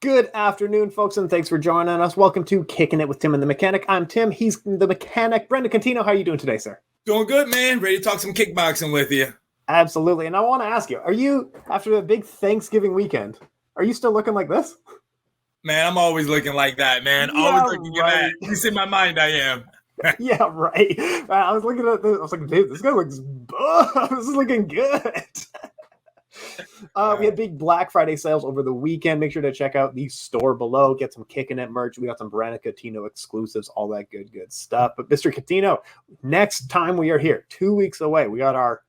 Good afternoon, folks, and thanks for joining us. Welcome to Kickin' It with Tim and the Mechanic. I'm Tim. He's the mechanic. Brendan Cuttino, how are you doing today, sir? Doing good, man. Ready to talk some kickboxing with you. Absolutely. And I want to ask you, are you, after a big Thanksgiving weekend, are you still looking like this? Man, I'm always looking like that, man. Yeah, Always looking right. at that. At least in my mind, I am. Yeah, right. I was looking at this. I was like, dude, this guy looks buff. This is looking good. We had big Black Friday sales over the weekend. Make sure to check out the store below. Get some Kickin' It merch. We got some Brandon Cuttino exclusives, all that good stuff. But Mr. Cuttino, next time we are here, 2 weeks away, we got our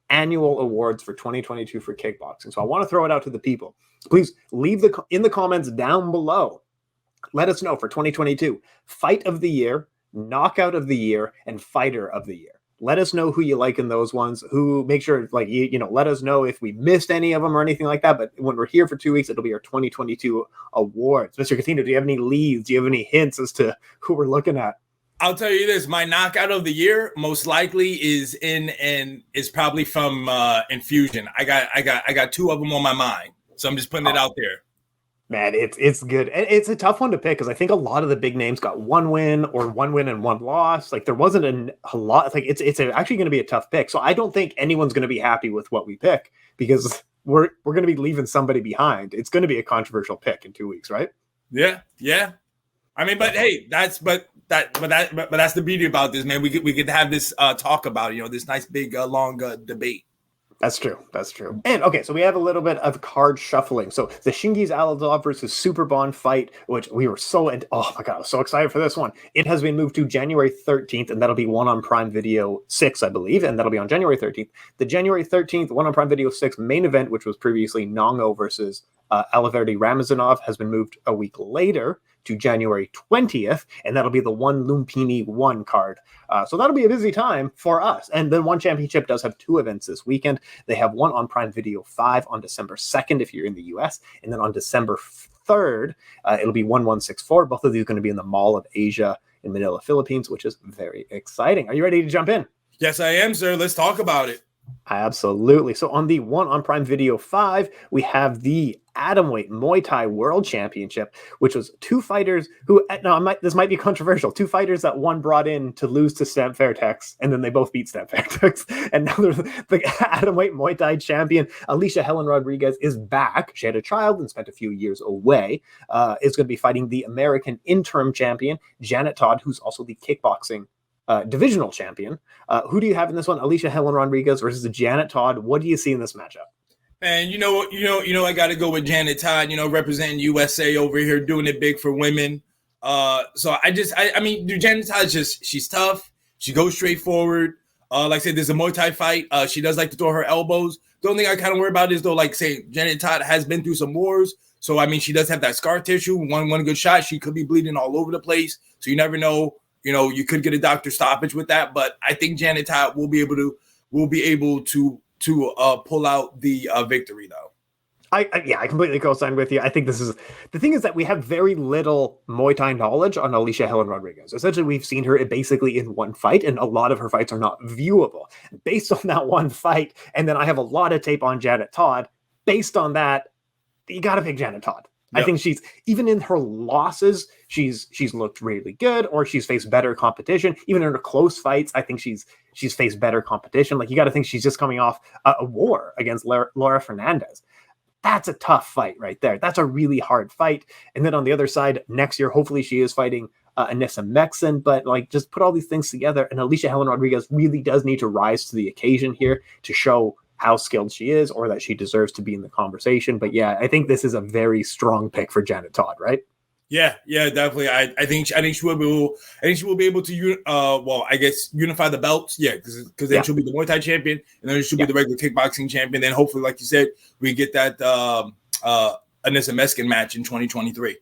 annual awards for 2022 for kickboxing. So I want to throw it out to the people. Please leave in the comments down below. Let us know for 2022, Fight of the Year, Knockout of the Year, and Fighter of the Year. Let us know who you like in those ones. Who make sure, like, you know, let us know if we missed any of them or anything like that. But when we're here for 2 weeks, it'll be our 2022 awards. Mr. Cuttino, do you have any leads? Do you have any hints as to who we're looking at? I'll tell you this: my knockout of the year most likely is is probably from Infusion. I got two of them on my mind, so I'm just putting it out there. Man, it's good. It's a tough one to pick because I think a lot of the big names got one win and one loss. Like there wasn't a lot. Like it's actually going to be a tough pick. So I don't think anyone's going to be happy with what we pick because we're going to be leaving somebody behind. It's going to be a controversial pick in 2 weeks, right? Yeah. I mean, but hey, that's the beauty about this, man. We get to have this talk about it, this nice big long debate. That's true. And okay, so we have a little bit of card shuffling. So the Shingiz Alazov versus Superbon fight, which we were oh my god, I was so excited for this one. It has been moved to January 13th, and that'll be one on Prime Video 6, I believe, and that'll be on January 13th. The January 13th, one on Prime Video 6 main event, which was previously Nongo versus Aliverdi Ramazanov, has been moved a week later to January 20th, and that'll be the one Lumpini 1 card. So that'll be a busy time for us. And then One Championship does have 2 events this weekend. They have one on Prime Video 5 on December 2nd if you're in the US, and then on December 3rd, it'll be 1164. Both of these are going to be in the Mall of Asia in Manila, Philippines, which is very exciting. Are you ready to jump in? Yes, I am, sir. Let's talk about it. Absolutely. So on the one on Prime Video 5, we have the Atomweight Muay Thai World Championship, which was 2 fighters who, this might be controversial, 2 fighters that one brought in to lose to Stamp Fairtex, and then they both beat Stamp Fairtex. And now the Atomweight Muay Thai champion, Alicia Helen Rodriguez, is back. She had a child and spent a few years away. Is going to be fighting the American interim champion, Janet Todd, who's also the kickboxing divisional champion. Who do you have in this one? Alicia Helen Rodriguez versus Janet Todd. What do you see in this matchup? And I got to go with Janet Todd. Representing USA over here, doing it big for women. So I mean, Janet Todd she's tough. She goes straight forward. Like I said, there's a Muay Thai fight. She does like to throw her elbows. The only thing I kind of worry about is though, like say, Janet Todd has been through some wars. So I mean, she does have that scar tissue. One good shot, she could be bleeding all over the place. So you never know. You could get a doctor stoppage with that, but I think Janet Todd will be able to pull out the victory, though. I completely co-sign with you. I think this is the thing is that we have very little Muay Thai knowledge on Alicia Helen Rodriguez. Essentially, we've seen her basically in one fight, and a lot of her fights are not viewable based on that one fight. And then I have a lot of tape on Janet Todd. Based on that, you got to pick Janet Todd. Yep. I think she's even in her losses, she's looked really good, or she's faced better competition. Even in her close fights, I think she's faced better competition. Like you got to think she's just coming off a war against Laura Fernandez. That's a tough fight right there. That's a really hard fight. And then on the other side, next year, hopefully she is fighting Anissa Mexen. But like, just put all these things together, and Alicia Helen Rodriguez really does need to rise to the occasion here to show how skilled she is, or that she deserves to be in the conversation. But yeah, I think this is a very strong pick for Janet Todd, right? Yeah, definitely. I think she will be able to unify the belts. Yeah, because then she'll be the Muay Thai champion, and then she'll be the regular kickboxing champion. Then hopefully, like you said, we get that Anissa Mexen match in 2023.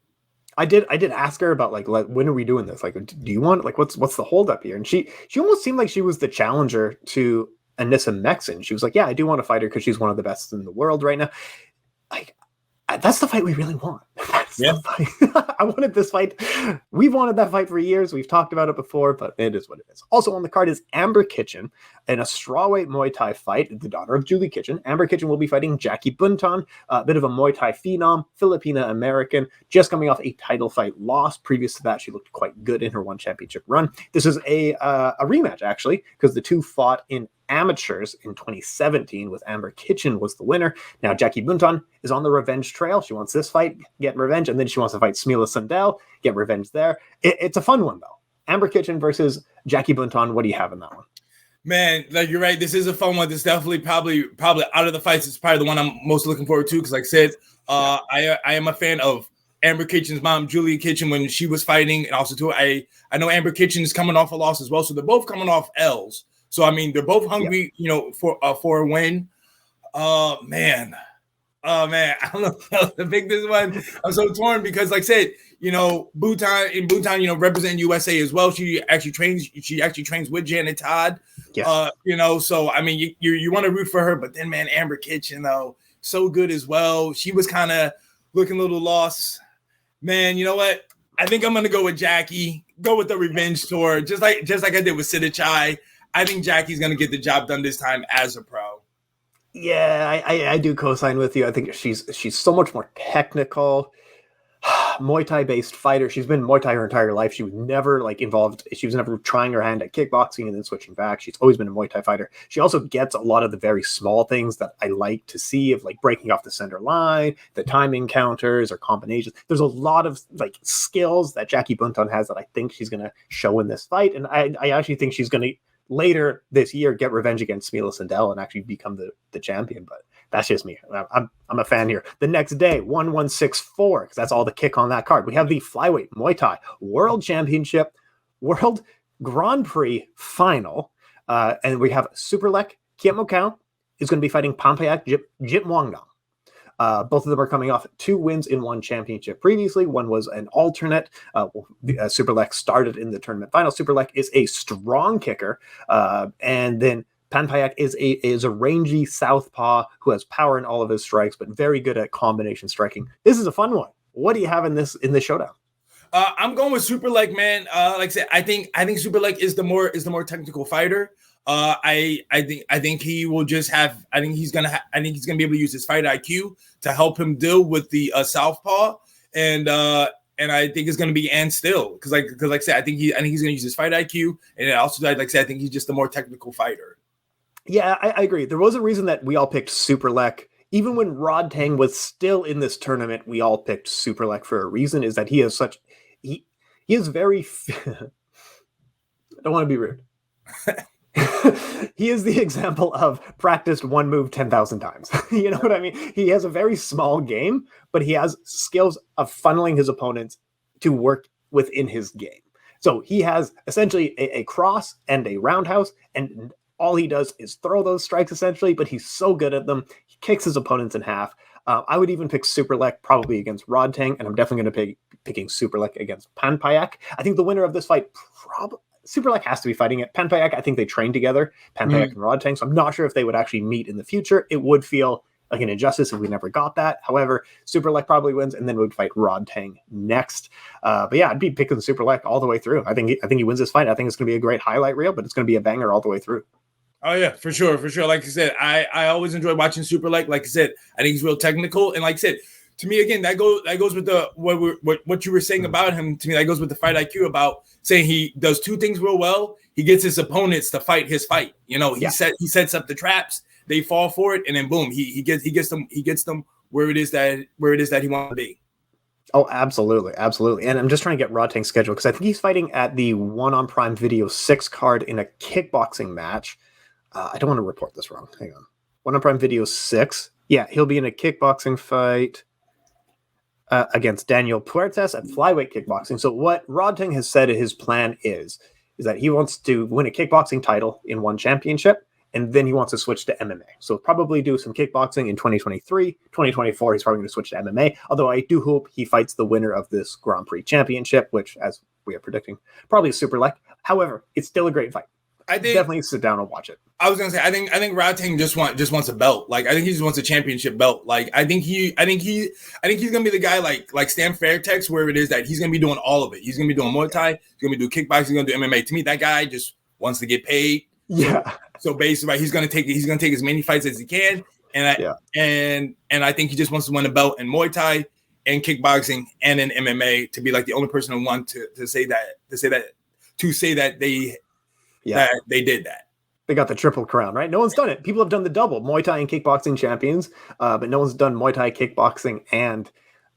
I did ask her about like when are we doing this? Like, do you want what's the holdup here? And she almost seemed like she was the challenger to Anissa Mexen. She was like, yeah, I do want to fight her because she's one of the best in the world right now. Like, that's the fight we really want. Yeah. the fight. I wanted this fight. We've wanted that fight for years. We've talked about it before, but it is what it is. Also on the card is Amber Kitchen in a strawweight Muay Thai fight, the daughter of Julie Kitchen. Amber Kitchen will be fighting Jackie Bunton, a bit of a Muay Thai phenom, Filipina-American, just coming off a title fight loss. Previous to that, she looked quite good in her one championship run. This is a rematch, actually, because the two fought in amateurs in 2017 with Amber Kitchen was the winner. Now Jackie Bunton is on the revenge trail. She wants this fight, get revenge, and then she wants to fight Smila Sundell, get revenge there. It's a fun one, though. Amber Kitchen versus Jackie Bunton. What do you have in that one? Man, like you're right. This is a fun one. This definitely probably out of the fights, it's probably the one I'm most looking forward to because, like I said, I am a fan of Amber Kitchen's mom, Julie Kitchen, when she was fighting, and also too, I know Amber Kitchen is coming off a loss as well, so they're both coming off L's. So I mean, they're both hungry, for a win. Man, I don't know how to pick this one. I'm so torn because, like I said, Bhutan, representing USA as well. She actually trains with Janet Todd. Yes. So I mean, you want to root for her, but then, man, Amber Kitchen though, so good as well. She was kind of looking a little lost. Man, you know what? I think I'm gonna go with Jackie. Go with the revenge tour, just like I did with Sidichai. I think Jackie's gonna get the job done this time as a pro. Yeah, I do co-sign with you. I think she's so much more technical, Muay Thai based fighter. She's been Muay Thai her entire life. She was never involved. She was never trying her hand at kickboxing and then switching back. She's always been a Muay Thai fighter. She also gets a lot of the very small things that I like to see, of breaking off the center line, the timing counters or combinations. There's a lot of skills that Jackie Bunton has that I think she's going to show in this fight. And I actually think she's going to later this year get revenge against Smila Sundell and actually become the champion. But that's just me. I'm a fan here. The next day, 1164, because that's all the kick on that card. We have the flyweight Muay Thai World Championship, World Grand Prix final. And we have Superlek Kiet Mokau is going to be fighting Pampayak Jit Muangdong. Both of them are coming off 2 wins in one championship previously. One was an alternate. Superlek started in the tournament final. Superlek is a strong kicker. And then Pampayak is a rangy southpaw who has power in all of his strikes, but very good at combination striking. This is a fun one. What do you have in this showdown? I'm going with Superlek, man. Like I said, I think Superlek is the more technical fighter. I think he will just have. I think he's gonna be able to use his fight IQ to help him deal with the southpaw, and I think it's gonna be and still because like I said, I think he's gonna use his fight IQ, and also like I said, I think he's just the more technical fighter. Yeah, I agree. There was a reason that we all picked Superlek. Even when Rod Tang was still in this tournament, we all picked Superlek for a reason. Is that he is such he is very. I don't want to be rude. He is the example of practiced one move 10,000 times. You know what I mean? He has a very small game, but he has skills of funneling his opponents to work within his game. So he has essentially a cross and a roundhouse, and all he does is throw those strikes essentially, but he's so good at them. He kicks his opponents in half. I would even pick Superlek probably against Rod Tang, and I'm definitely going to be picking Superlek against Pampayak. I think the winner of this fight Superlek has to be fighting it. Pampayak, I think they train together, Pampayak and Rod Tang, so I'm not sure if they would actually meet in the future. It would feel like an injustice if we never got that. However, Superlek probably wins, and then we'd fight Rod Tang next. But yeah, I'd be picking Superlek all the way through. I think he wins this fight. I think it's going to be a great highlight reel, but it's going to be a banger all the way through. Oh yeah, for sure. Like I said, I always enjoy watching Superlek. Like I said, I think he's real technical, and like I said, to me again, that goes with the what you were saying about him. To me, that goes with the fight IQ about saying he does 2 things real well. He gets his opponents to fight his fight. He sets up the traps, they fall for it, and then boom, he gets them where it is that he wants to be. Oh, absolutely. And I'm just trying to get Rod Tang's schedule because I think he's fighting at the One on Prime Video 6 card in a kickboxing match. I don't want to report this wrong. Hang on. One on Prime Video 6. Yeah, he'll be in a kickboxing fight against Daniel Puertas at flyweight kickboxing. So what Rod Tang has said his plan is that he wants to win a kickboxing title in one championship, and then he wants to switch to MMA. So probably do some kickboxing in 2023. 2024, he's probably going to switch to MMA, although I do hope he fights the winner of this Grand Prix championship, which, as we are predicting, probably is Superlek. However, it's still a great fight. I think definitely sit down and watch it. I was gonna say I think Rodtang just wants a belt. Like I think he just wants a championship belt. Like I think he's gonna be the guy like Stan Fairtex, where it is that he's gonna be doing all of it. He's gonna be doing Muay Thai, he's gonna be doing kickboxing, he's gonna do MMA. To me, that guy just wants to get paid. Yeah. So basically, right, he's gonna take as many fights as he can, and I think he just wants to win a belt in Muay Thai and kickboxing and in MMA to be like the only person who want to say that they did that. They got the triple crown, right? No one's done it. People have done the double, Muay Thai and kickboxing champions, but no one's done Muay Thai, kickboxing, and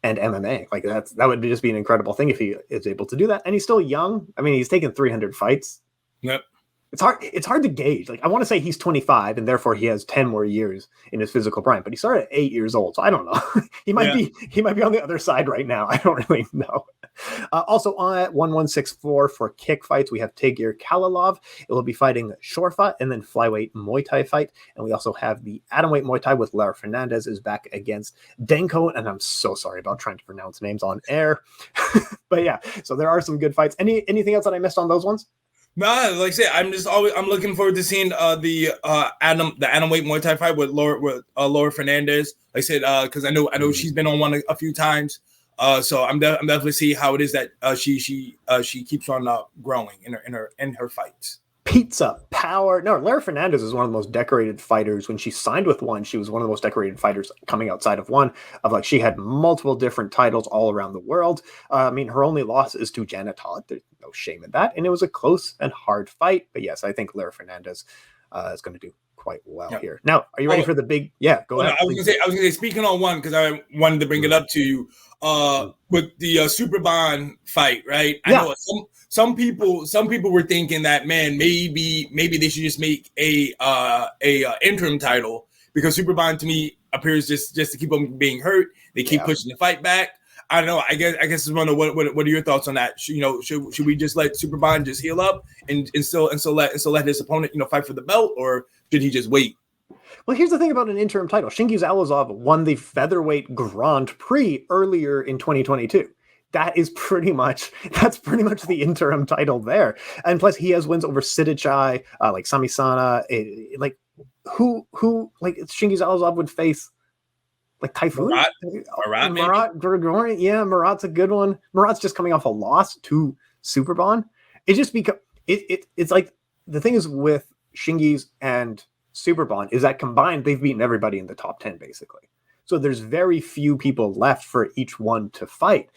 MMA. Like that would just be an incredible thing if he is able to do that. And he's still young. I mean, he's taken 300 fights. Yep. It's hard to gauge. Like I want to say he's 25 and therefore he has 10 more years in his physical prime, but he started at 8 years old. So I don't know. he might be on the other side right now. I don't really know. Also on at 1164 for kick fights, we have Tagir Kalalov. It will be fighting Shorfa and then flyweight Muay Thai fight. And we also have the atomweight Muay Thai with Lara Fernandez is back against Denko. And I'm so sorry about trying to pronounce names on air. But yeah, so there are some good fights. Anything else that I missed on those ones? No, like I said, I'm looking forward to seeing the atomweight Muay Thai fight with Lara Fernandez. Like I said, because I know she's been on one a few times. So I'm definitely see how it is that she keeps on growing in her fights. Pizza power. No, Lara Fernandez is one of the most decorated fighters. When she signed with One, she was one of the most decorated fighters coming outside of One. She had multiple different titles all around the world. I mean, her only loss is to Janet Todd. There's no shame in that, and it was a close and hard fight. But yes, I think Lara Fernandez is going to do quite well here. Now, are you ready for the big? Yeah, go ahead. I was gonna say speaking on One because I wanted to bring it up to you with the Superbon fight, right? I know some people were thinking that, man, maybe they should just make a interim title because Superbon to me appears just to keep them being hurt. They keep pushing the fight back. I don't know. I guess I wonder what are your thoughts on that? Should we just let Superbon just heal up and still let his opponent fight for the belt, or should he just wait? Well, here's the thing about an interim title. Shingiz Alazov won the featherweight Grand Prix earlier in 2022. That's pretty much the interim title there. And plus he has wins over Sidichai, like Samisana, who Shingiz Alazov would face like Typhoon? Murat Gregorian. Yeah, Murat's a good one. Murat's just coming off a loss to Superbon. It just it's like the thing is with Shingiz and Superbon is that combined they've beaten everybody in the top 10 basically. So there's very few people left for each one to fight.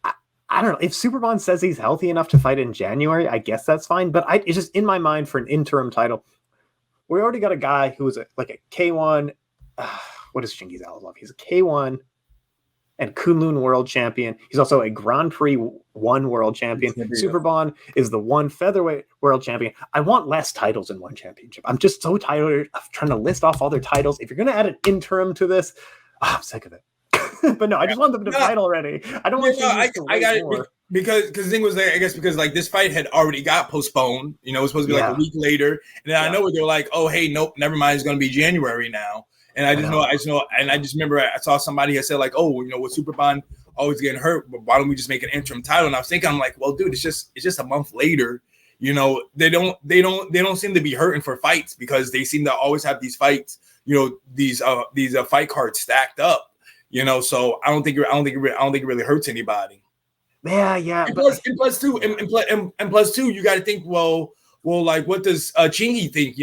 I don't know if Superbon says he's healthy enough to fight in January. I guess that's fine. But it's just in my mind for an interim title. We already got a guy who was a K-1. What is Shingiz Alazov? He's a K-1 and Kunlun world champion. He's also a Grand Prix 1 world champion. Superbon is the 1 featherweight world champion. I want less titles in one championship. I'm just so tired of trying to list off all their titles. If you're going to add an interim to this, I'm sick of it. But no, I just want them to fight already. I don't want I got it more. Because the thing was there, I guess, because this fight had already got postponed. It was supposed to be a week later. And then I know they're like, oh, hey, nope, never mind. It's going to be January now. And I just know, and I just remember I saw somebody had said like, oh, with Superbon always getting hurt, but why don't we just make an interim title? And I was thinking, I'm like, well, dude, it's just a month later. They don't seem to be hurting for fights because they seem to always have these fights. These fight cards stacked up. So I don't think it really hurts anybody. Yeah. And plus two, you got to think, well, like what does Chingy think?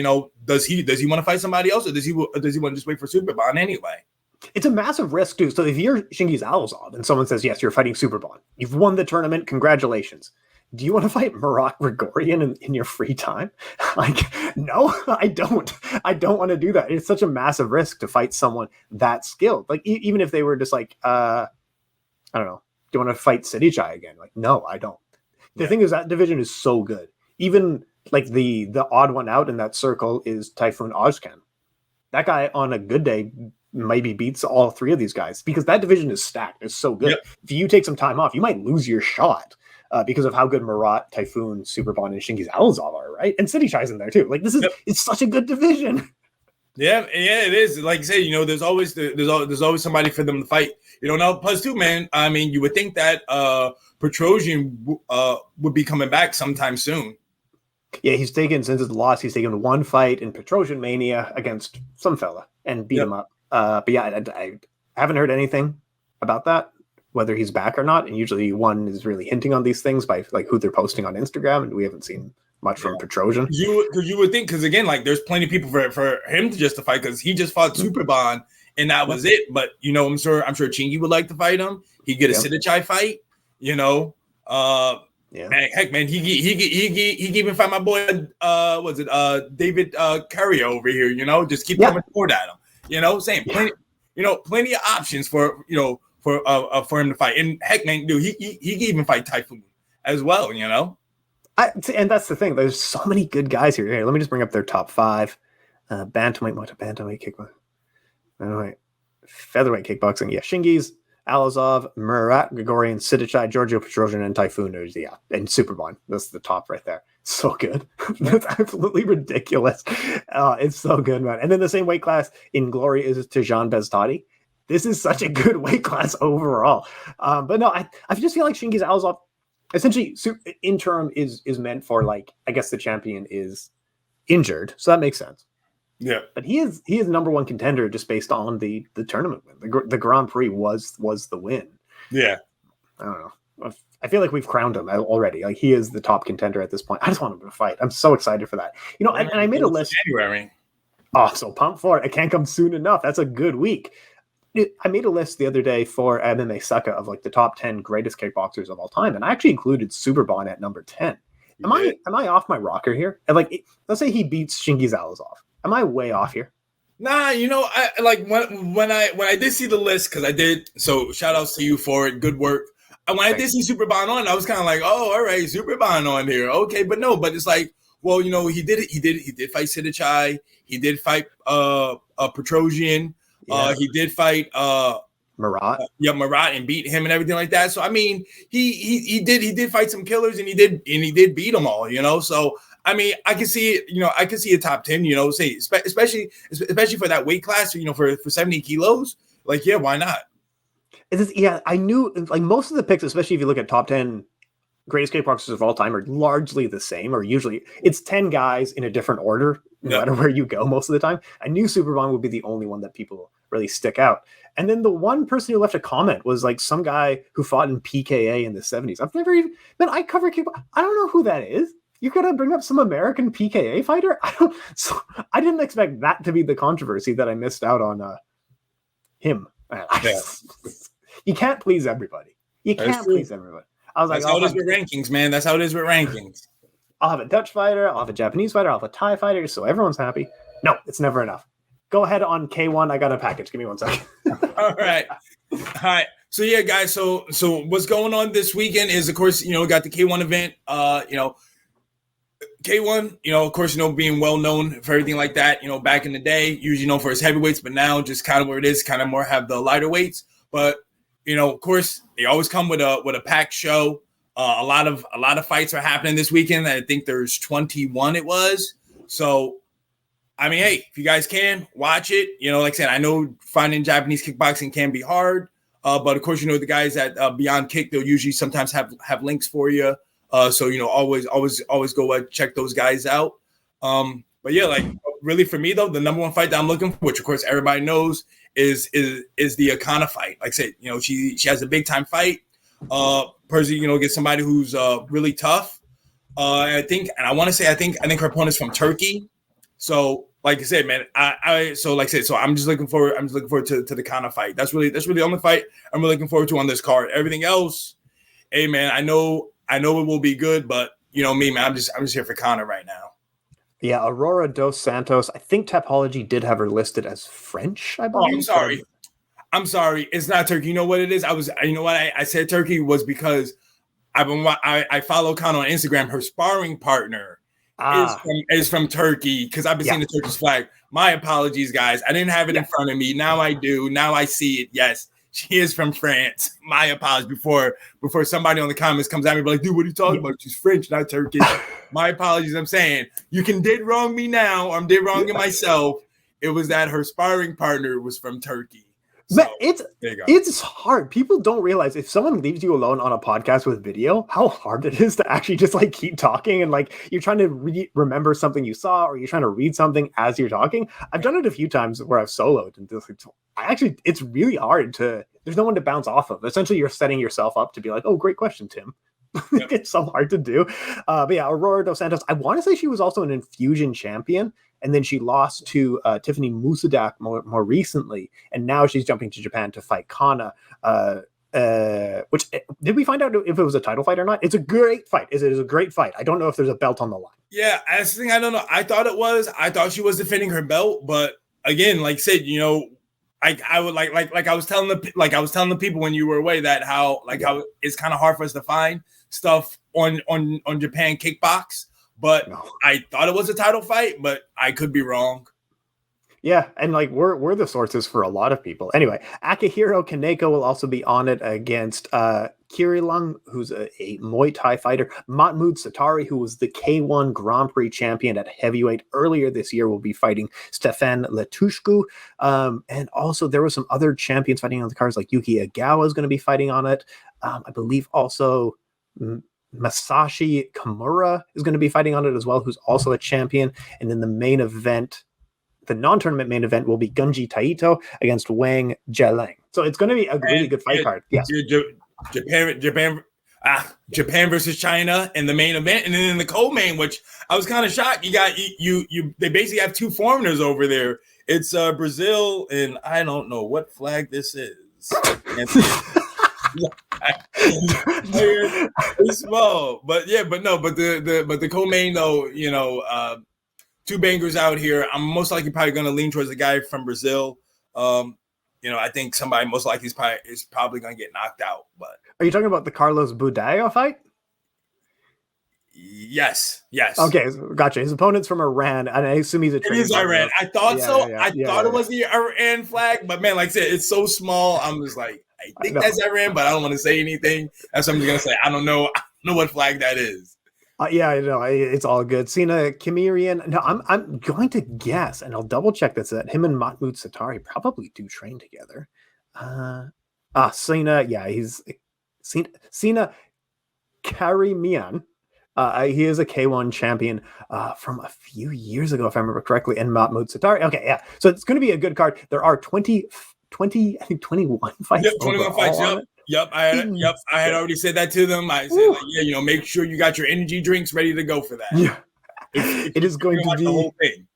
Does he want to fight somebody else, or does he want to just wait for Superbon anyway? It's a massive risk too. So if you're Shingiz Alazov and someone says, yes, you're fighting Superbon, you've won the tournament, congratulations. Do you want to fight Murat Gregorian in your free time? No, I don't. I don't want to do that. It's such a massive risk to fight someone that skilled. Even if they were just I don't know, do you want to fight Sidichai again? No, I don't. The thing is that division is so good. Even the odd one out in that circle is Typhoon Ozcan. That guy on a good day maybe beats all 3 of these guys because that division is stacked. It's so good. Yep. If you take some time off, you might lose your shot. Because of how good Murat, Typhoon, Superbon, and Shingiz Alazov are, right? And Sidichai's in there too. It's such a good division. Yeah, it is. Like you say, there's always somebody for them to fight. Now plus two, man. I mean, you would think that Petrosian would be coming back sometime soon. Yeah, since his loss, he's taken one fight in Petrosian Mania against some fella and beat him up. But yeah, I haven't heard anything about that, whether he's back or not. And usually one is really hinting on these things by like who they're posting on Instagram, and we haven't seen much from Petrosian. You would think, because again, like there's plenty of people for him to justify, because he just fought Superbon and that was it. But I'm sure Chingy would like to fight him. He'd get a Sidichai fight, Heck, man, he even fight my boy. David Curry over here? Just keep coming forward at him. Same plenty. Plenty of options for for him to fight. And heck, man, dude, he can even fight Typhoon as well. And that's the thing. There's so many good guys here. Let me just bring up their top 5. Bantamweight kickboxing. Featherweight kickboxing. Yeah, Shingiz, Alazov, Murat, Grigorian, Sidichai, Giorgio Petrosian, and Typhoon. And Superbon. That's the top right there. So good. That's absolutely ridiculous. It's so good, man. And then the same weight class in glory is Tijan Beztadi. This is such a good weight class overall. But no, I just feel like Shingiz Alazov, essentially, interim is meant for, like, I guess the champion is injured, so that makes sense. Yeah, but he is number one contender just based on the tournament win. The Grand Prix was the win. Yeah, I don't know. I feel like we've crowned him already. Like, he is the top contender at this point. I just want him to fight. I'm so excited for that. And I made a list. January. Oh, so pumped for it! It can't come soon enough. That's a good week. I made a list the other day for MMA Sucka of like the top 10 greatest kickboxers of all time, and I actually included Superbon at number 10. Am I off my rocker here? And like, let's say he beats Shingiz Alazov. Am I way off here? Nah, I like when I did see the list, because I did. So shout outs to you for it. Good work. And when I did see Superbon on, I was kind of like, oh, all right, Superbon on here, okay. But no, but it's like, well, he did fight Sidichai. He did fight Petrosian. Yeah. He did fight Murat. Murat, and beat him and everything like that. So I mean, he did fight some killers, and he did beat them all. So I mean, I can see it. I can see a top 10. Say especially for that weight class. For 70 kilos. Like, yeah, why not? I knew, like, most of the picks, especially if you look at top 10 greatest kickboxers of all time, are largely the same, or usually it's 10 guys in a different order, no matter where you go most of the time. I knew Superbon would be the only one that people really stick out. And then the one person who left a comment was like some guy who fought in PKA in the 70s. I've never even, man, I cover kickboxing. I don't know who that is. You're going to bring up some American PKA fighter? I didn't expect that to be the controversy that I missed out on him. You can't please everybody. I was That's how it is with rankings, man. That's how it is with rankings. I'll have a Dutch fighter. I'll have a Japanese fighter. I'll have a Thai fighter. So everyone's happy. No, it's never enough. Go ahead on K-1. I got a package. Give me 1 second. All right. So yeah, guys. So what's going on this weekend is, of course, we got the K-1 event. K-1, of course, being well known for everything like that. Back in the day, usually known for his heavyweights, but now just kind of where it is, kind of more have the lighter weights. But of course, they always come with a packed show. A lot of fights are happening this weekend. I think there's 21. It was. So, I mean, hey, if you guys can watch it, like I said, I know finding Japanese kickboxing can be hard, but of course, the guys at Beyond Kick, they'll usually sometimes have links for you. So always go check those guys out. But yeah, like, really for me though, the number one fight that I'm looking for, which of course everybody knows, is the Akana fight. Like I said, she has a big time fight. Percy, get somebody who's really tough. I think her opponent's from Turkey. So like I said, man, so I'm just looking forward to the Kana fight. That's really the only fight I'm really looking forward to on this card. Everything else, hey man, I know it will be good, but me, man, I'm just here for Kana right now. Yeah, Aurora dos Santos. I think Tapology did have her listed as French, I believe. Oh, I'm sorry. It's not Turkey. You know what it is? I said Turkey was because I follow Kana on Instagram. Her sparring partner is from Turkey, because I've been seeing the Turkish flag. My apologies, guys. I didn't have it in front of me. Now I do. Now I see it. Yes, she is from France. My apologies. Before somebody on the comments comes at me like, dude, what are you talking about? She's French, not Turkish. My apologies. I'm saying you can did wrong me now. I'm did wrong in myself. It was that her sparring partner was from Turkey. So But it's there you go. it's hard. People don't realize if someone leaves you alone on a podcast with video, how hard it is to actually just like keep talking and like you're trying to remember something you saw or you're trying to read something as you're talking. I've done it a few times where I've soloed and just like, it's really hard to. There's no one to bounce off of. Essentially, you're setting yourself up to be like, oh, great question, Tim. Yep. It's so hard to do. But yeah, Aurora Dos Santos. I want to say she was also an infusion champion. And then she lost to Tiffany Musadak more recently, and now she's jumping to Japan to fight Kana. Which did we find out if it was a title fight or not? It's a great fight. It is a great fight. I don't know if there's a belt on the line. Yeah, that's the thing. I don't know. I thought it was. I thought she was defending her belt, but again, like I said, I would like I was telling the people when you were away that how it's kind of hard for us to find stuff on Japan Kickbox. But no. I thought it was a title fight, but I could be wrong. Yeah, and like we're the sources for a lot of people. Anyway, Akihiro Kaneko will also be on it against Kirilang, who's a Muay Thai fighter. Mahmoud Satari, who was the K-1 Grand Prix champion at heavyweight earlier this year, will be fighting Stefan Letushku. And also there were some other champions fighting on the cards, like Yuki Agawa is going to be fighting on it. I believe also Masashi Kimura is going to be fighting on it as well, who's also a champion. And then the main event, the non-tournament main event, will be Gunji Taito against Wang Jialang. So it's going to be a really good fight card. Yes. Japan versus China in the main event, and then in the co-main, which I was kind of shocked. You got you. They basically have two foreigners over there. It's Brazil, and I don't know what flag this is. It's small, but the co-main though, two bangers out here. I'm most likely probably going to lean towards the guy from Brazil. I think somebody most likely is probably going to get knocked out. But are you talking about the Carlos Budayo fight? Yes. Okay, gotcha. His opponent's from Iran, and I assume he's a trainer. It is Iran. I thought so. I thought it was the Iran flag, but man, like I said, it's so small. I'm just like, I think that's Iran, but I don't want to say anything. That's what I'm going to say. I don't know what flag that is. Yeah, I know. It's all good. Sina Kimirian. No, I'm going to guess, and I'll double check this, that him and Mahmoud Satari probably do train together. Sina, yeah, he's Sina Karimian. He is a K-1 champion from a few years ago, if I remember correctly, and Mahmoud Satari. Okay, yeah. So it's going to be a good card. There are 21 fights. Yep, 21 fights. Yep. I had already said that to them. I said, make sure you got your energy drinks ready to go for that. Yeah. It is going to be the whole thing.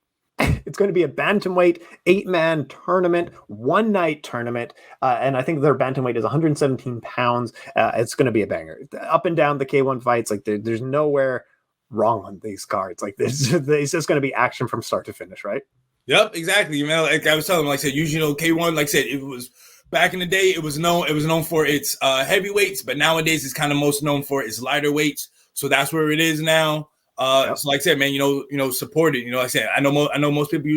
It's going to be a bantamweight 8-man tournament, one-night tournament, and I think their bantamweight is 117 pounds. It's going to be a banger. Up and down the K1 fights, like there's nowhere wrong on these cards. Like it's just going to be action from start to finish, right? Yep, exactly. Like I was telling them, like I said, usually K1, like I said, it was back in the day, it was known for its heavyweights, but nowadays it's kind of most known for its lighter weights. So that's where it is now. So like I said, man, support it. Like I said, I know most people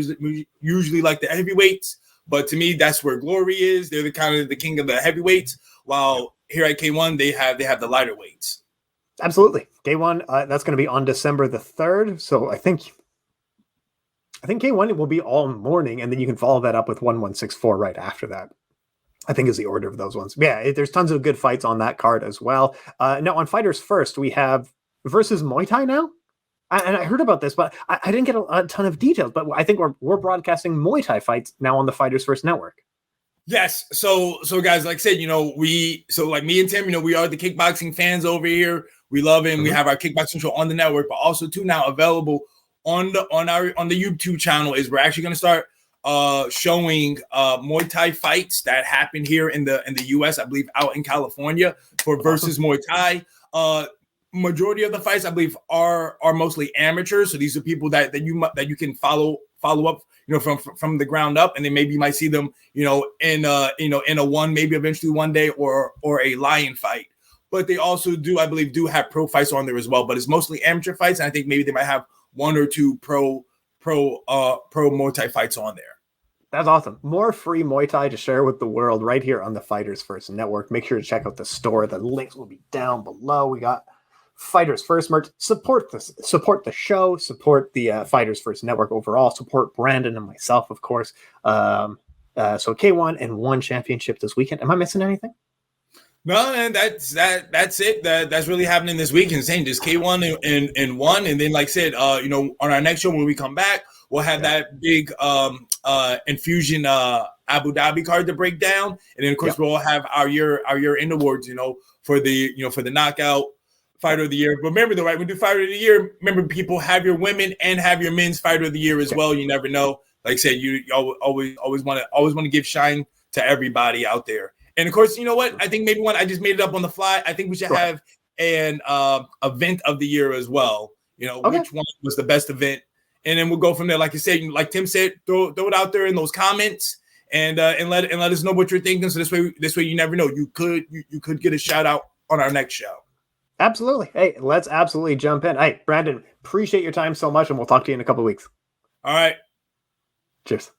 usually like the heavyweights, but to me, that's where glory is. They're the kind of the king of the heavyweights. While here at K1, they have the lighter weights. Absolutely. K1, that's going to be on December the 3rd. So I think K1 will be all morning, and then you can follow that up with 1164 right after that. I think is the order of those ones. Yeah, there's tons of good fights on that card as well. Now on Fighters First, we have versus Muay Thai now. And I heard about this, but I didn't get a ton of details. But I think we're broadcasting Muay Thai fights now on the Fighters First network. Yes. So guys, like I said, like me and Tim, we are the kickboxing fans over here. We love it. Mm-hmm. We have our kickboxing show on the network, but also too now available on the YouTube channel. Is we're actually going to start showing Muay Thai fights that happen here in the US, I believe out in California for versus Muay Thai. Majority of the fights, I believe, are mostly amateurs. So these are people that you can follow up, from the ground up, and then maybe you might see them, in a one, maybe eventually one day, or a lion fight. But they also I believe do have pro fights on there as well. But it's mostly amateur fights, and I think maybe they might have one or two pro Muay Thai fights on there. That's awesome. More free Muay Thai to share with the world right here on the Fighters First Network. Make sure to check out the store. The links will be down below. We got Fighters First merch. Support the show. Support the Fighters First Network overall. Support Brandon and myself, of course. So K1 and 1 championship this weekend. Am I missing anything? No, and that's it. That's really happening this weekend. Saying just K1 and 1, and then like I said, on our next show when we come back, we'll have that big infusion Abu Dhabi card to break down, and then of course we'll have our year end awards. For the knockout fighter of the year. But remember though, right? When we do fighter of the year, remember people have your women and have your men's fighter of the year as well. You never know. Like I said, you always want to give shine to everybody out there. And of course, you know what? I think maybe I just made it up on the fly. I think we should have an event of the year as well. Which one was the best event, and then we'll go from there. Like you said, like Tim said, throw it out there in those comments, and let us know what you're thinking. So this way, you never know. You could get a shout out on our next show. Absolutely. Hey, let's absolutely jump in. Hey, Brandon, appreciate your time so much, and we'll talk to you in a couple of weeks. All right. Cheers.